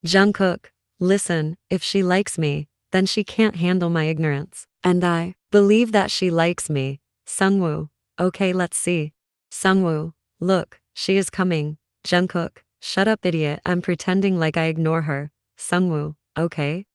Jungkook, listen, if she likes me, then she can't handle my ignorance. And I believe that she likes me. Sungwoo, okay, let's see. Sungwoo, look, she is coming. Jungkook, shut up, idiot, I'm pretending like I ignore her. Sungwoo, okay.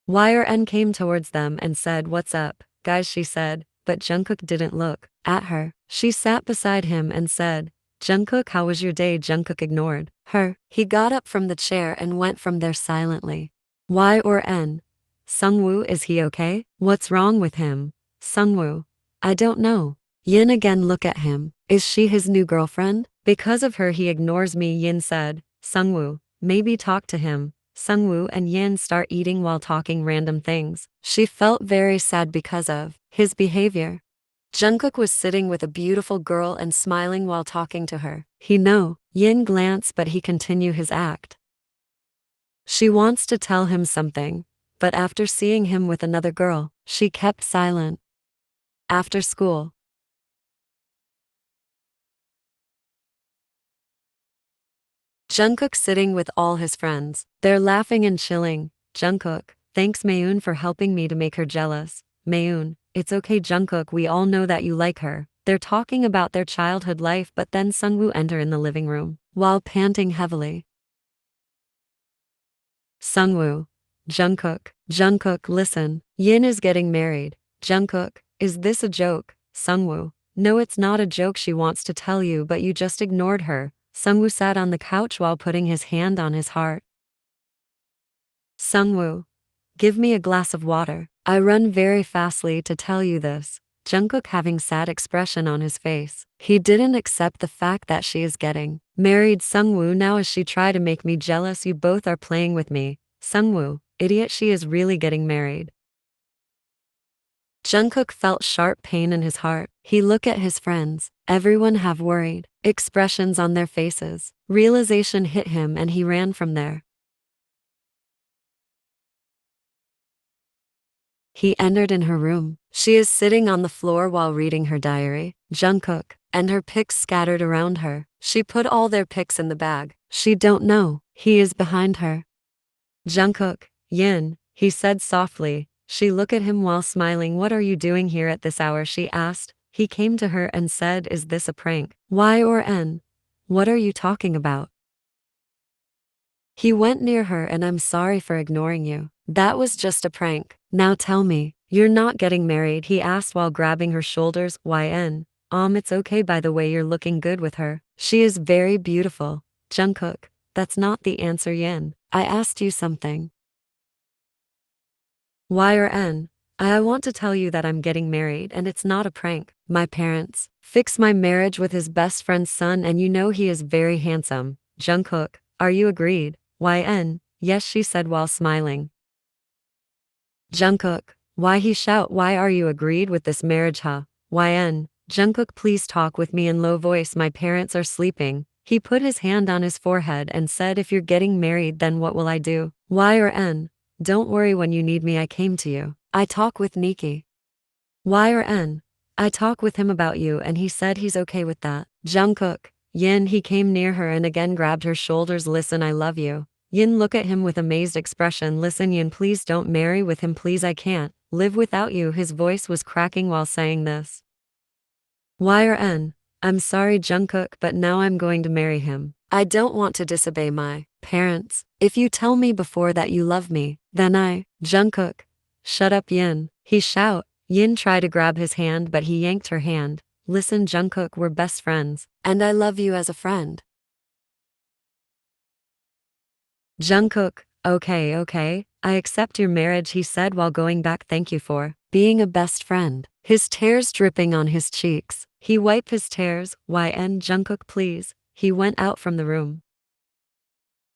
YRN came towards them and said, what's up, guys, she said, but Jungkook didn't look at her. She sat beside him and said, Jungkook, how was your day? Jungkook ignored her. He got up from the chair and went from there silently. YRN. Sungwoo, is he okay? What's wrong with him? Sungwoo. I don't know. Yin again look at him. Is she his new girlfriend? Because of her he ignores me, Yin said. Sungwoo, maybe talk to him. Sungwoo and Yin start eating while talking random things. She felt very sad because of his behavior. Jungkook was sitting with a beautiful girl and smiling while talking to her. He know. Yin glanced but he continue his act. She wants to tell him something, but after seeing him with another girl, she kept silent. After school. Jungkook sitting with all his friends. They're laughing and chilling. Jungkook, thanks Mayun for helping me to make her jealous. Mayun, it's okay Jungkook, we all know that you like her. They're talking about their childhood life, but then Sungwoo enter in the living room, while panting heavily. Sungwoo. Jungkook, listen. Yin is getting married. Jungkook, is this a joke? Sungwoo, no, it's not a joke, she wants to tell you but you just ignored her. Sungwoo sat on the couch while putting his hand on his heart. Sungwoo, give me a glass of water. I run very fastly to tell you this. Jungkook having sad expression on his face. He didn't accept the fact that she is getting married. Sungwoo, now as she try to make me jealous, you both are playing with me. Sungwoo, idiot, she is really getting married. Jungkook felt sharp pain in his heart. He looked at his friends. Everyone have worried expressions on their faces. Realization hit him and he ran from there. He entered in her room. She is sitting on the floor while reading her diary. Jungkook and her pics scattered around her. She put all their pics in the bag. She don't know. He is behind her. Jungkook, Yin, he said softly. She looked at him while smiling. What are you doing here at this hour? She asked. He came to her and said, is this a prank? YRN. What are you talking about? He went near her and I'm sorry for ignoring you. That was just a prank. Now tell me, you're not getting married? He asked while grabbing her shoulders. YN. It's okay, by the way, you're looking good with her. She is very beautiful. Jungkook, that's not the answer, Yin. I asked you something. YRN. I want to tell you that I'm getting married and it's not a prank. My parents fixed my marriage with his best friend's son and you know he is very handsome. Jungkook, are you agreed? YN. Yes, she said while smiling. Jungkook, why he shout, why are you agreed with this marriage, huh? YN. Jungkook, please talk with me in low voice, my parents are sleeping. He put his hand on his forehead and said, if you're getting married then what will I do? YRN. Don't worry, when you need me I came to you. I talk with Nikki. YRN. I talk with him about you and he said he's okay with that. Jungkook. Yin, he came near her and again grabbed her shoulders. Listen, I love you. Yin look at him with amazed expression. Listen Yin, please don't marry with him, please, I can't live without you. His voice was cracking while saying this. YRN. I'm sorry Jungkook, but now I'm going to marry him. I don't want to disobey my parents. If you tell me before that you love me, then Jungkook. Shut up Yin. He shout. Yin tried to grab his hand but he yanked her hand. Listen Jungkook, we're best friends, and I love you as a friend. Jungkook, okay, I accept your marriage, he said while going back. Thank you for being a best friend. His tears dripping on his cheeks. He wiped his tears. YN. Jungkook, please. He went out from the room.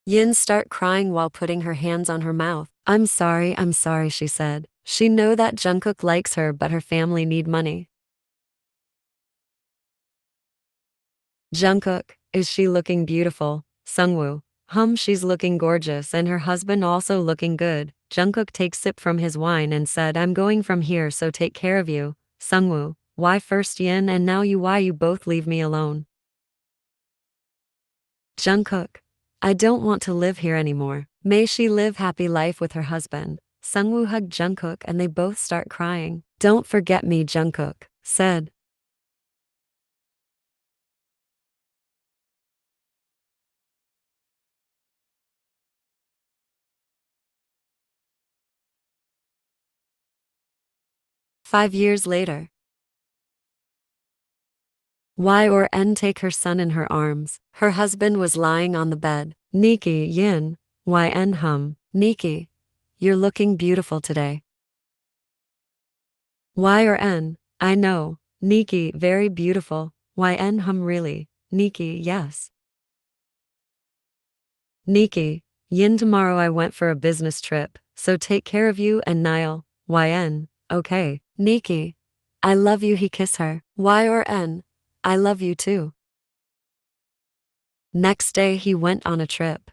Yin start crying while putting her hands on her mouth. I'm sorry, she said. She know that Jungkook likes her but her family need money. Jungkook, is she looking beautiful? Sungwoo, she's looking gorgeous and her husband also looking good. Jungkook takes sip from his wine and said, I'm going from here, so take care of you. Sungwoo, why first Yin and now you, why you both leave me alone? Jungkook, I don't want to live here anymore. May she live happy life with her husband. Sungwoo hugged Jungkook and they both start crying. Don't forget me, Jungkook said. Five years later. Y or N take her son in her arms. Her husband was lying on the bed. Nikki, Yin. YN hum. Nikki, you're looking beautiful today. Y or N, I know. Nikki, very beautiful. YN hum really. Nikki, yes. Nikki, Yin tomorrow I went for a business trip, so take care of you and Niall. YN, okay. Nikki, I love you, he kiss her. Y or N, I love you too. Next day he went on a trip.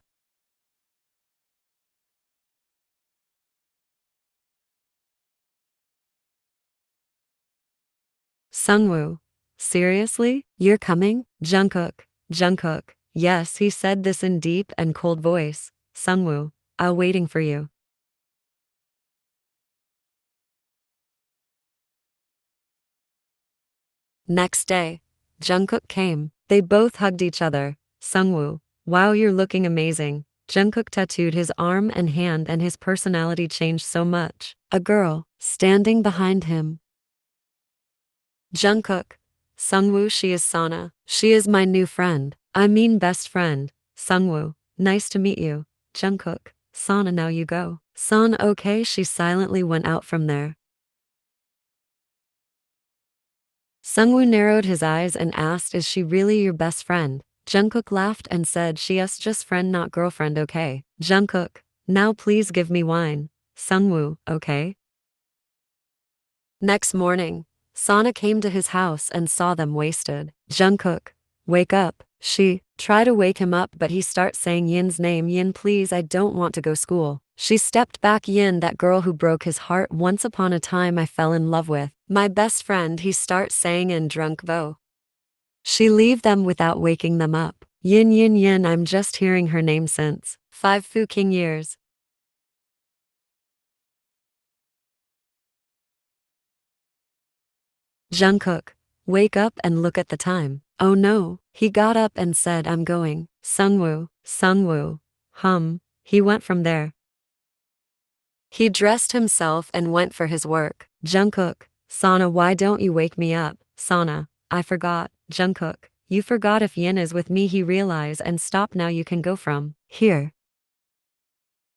Sungwoo, seriously? You're coming? Jungkook, yes, he said this in deep and cold voice. Sungwoo, I'll waiting for you. Next day, Jungkook came. They both hugged each other. Sungwoo, wow, you're looking amazing. Jungkook tattooed his arm and hand and his personality changed so much. A girl, standing behind him. Jungkook, Sungwoo, she is Sana. She is my new friend. I mean best friend. Sungwoo, nice to meet you. Jungkook, Sana, now you go. San, okay, she silently went out from there. Sungwoo narrowed his eyes and asked, is she really your best friend? Jungkook laughed and said, she is just friend, not girlfriend, okay? Jungkook, now please give me wine. Sungwoo, okay? Next morning, Sana came to his house and saw them wasted. Jungkook, wake up. She tried to wake him up, but he starts saying Yin's name. Yin, please, I don't want to go school. She stepped back. Yin, that girl who broke his heart once upon a time I fell in love with. My best friend, he starts saying in drunk vo. She leave them without waking them up. Yin, I'm just hearing her name since 5 fucking years. Jungkook, wake up and look at the time. Oh no, he got up and said, I'm going. Sungwoo, he went from there. He dressed himself and went for his work. Jungkook, Sana, why don't you wake me up? Sana, I forgot. Jungkook, you forgot if Yin is with me, he realize and stop, now you can go from here.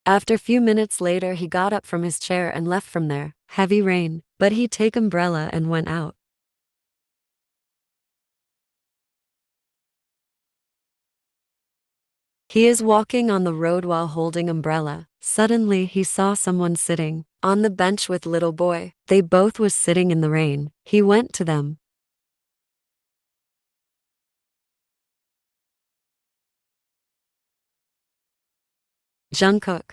After few minutes later he got up from his chair and left from there. Heavy rain, but he take umbrella and went out. He is walking on the road while holding umbrella. Suddenly he saw someone sitting on the bench with little boy. They both was sitting in the rain. He went to them. Jungkook,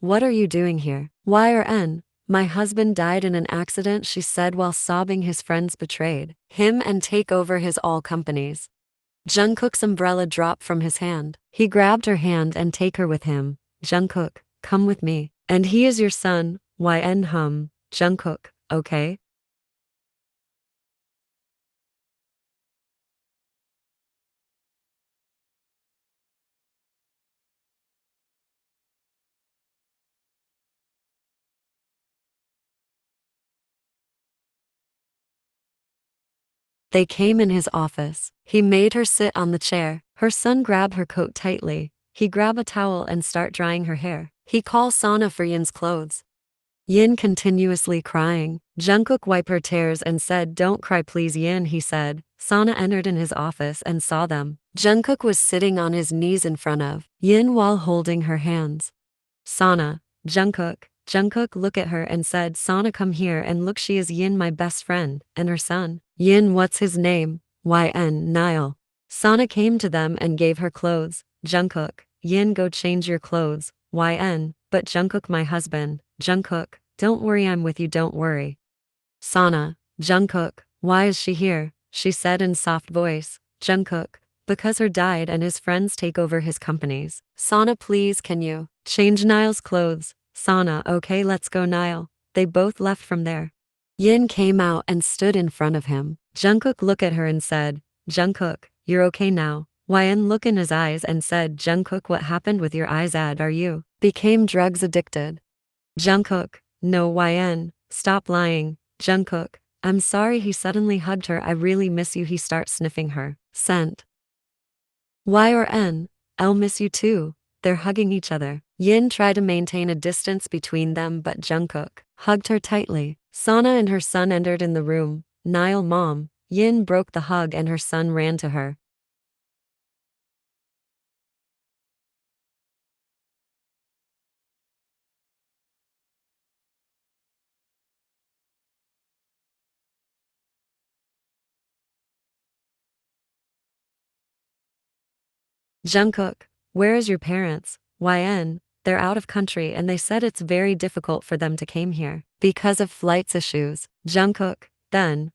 what are you doing here? Y or N, my husband died in an accident, she said while sobbing. His friends betrayed him and take over his all companies. Jungkook's umbrella dropped from his hand. He grabbed her hand and take her with him. Jungkook, come with me. And he is your son. YN Jungkook, okay? They came in his office. He made her sit on the chair. Her son grabbed her coat tightly. He grabbed a towel and start drying her hair. He called Sana for Yin's clothes. Yin continuously crying. Jungkook wiped her tears and said, don't cry please Yin, he said. Sana entered in his office and saw them. Jungkook was sitting on his knees in front of Yin while holding her hands. Sana, Jungkook looked at her and said, Sana, come here and look, she is Yin, my best friend, and her son. Yin, what's his name? YN Niall. Sana came to them and gave her clothes. Jungkook, Yin, go change your clothes. YN, but Jungkook, my husband. Jungkook, don't worry, I'm with you, don't worry. Sana, Jungkook, why is she here? She said in soft voice. Jungkook, because her died and his friends take over his companies. Sana, please, can you change Niall's clothes? Sana, okay, let's go, Niall. They both left from there. Yin came out and stood in front of him. Jungkook looked at her and said, Jungkook, you're okay now. Yin looked in his eyes and said, Jungkook, what happened with your eyes? Are you became drugs addicted? Jungkook, no, Yin, stop lying. Jungkook, I'm sorry. He suddenly hugged her. I really miss you. He starts sniffing her scent. I'll miss you too. They're hugging each other. Yin tried to maintain a distance between them, but Jungkook hugged her tightly. Sana and her son entered in the room. Niall, mom. Yin broke the hug and her son ran to her. Jungkook, where is your parents? Yin, they're out of country and they said it's very difficult for them to came here because of flights issues. Jungkook, then,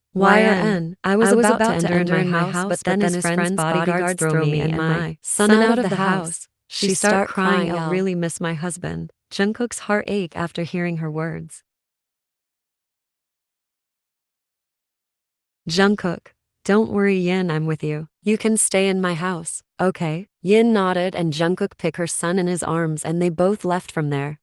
I was about to enter in my house, but then his friend's bodyguards throw me and my son out of the house. She start crying. I'll really miss my husband. Jungkook's heart ached after hearing her words. Jungkook, don't worry, Yin, I'm with you. You can stay in my house, okay? Yin nodded and Jungkook picked her son in his arms and they both left from there.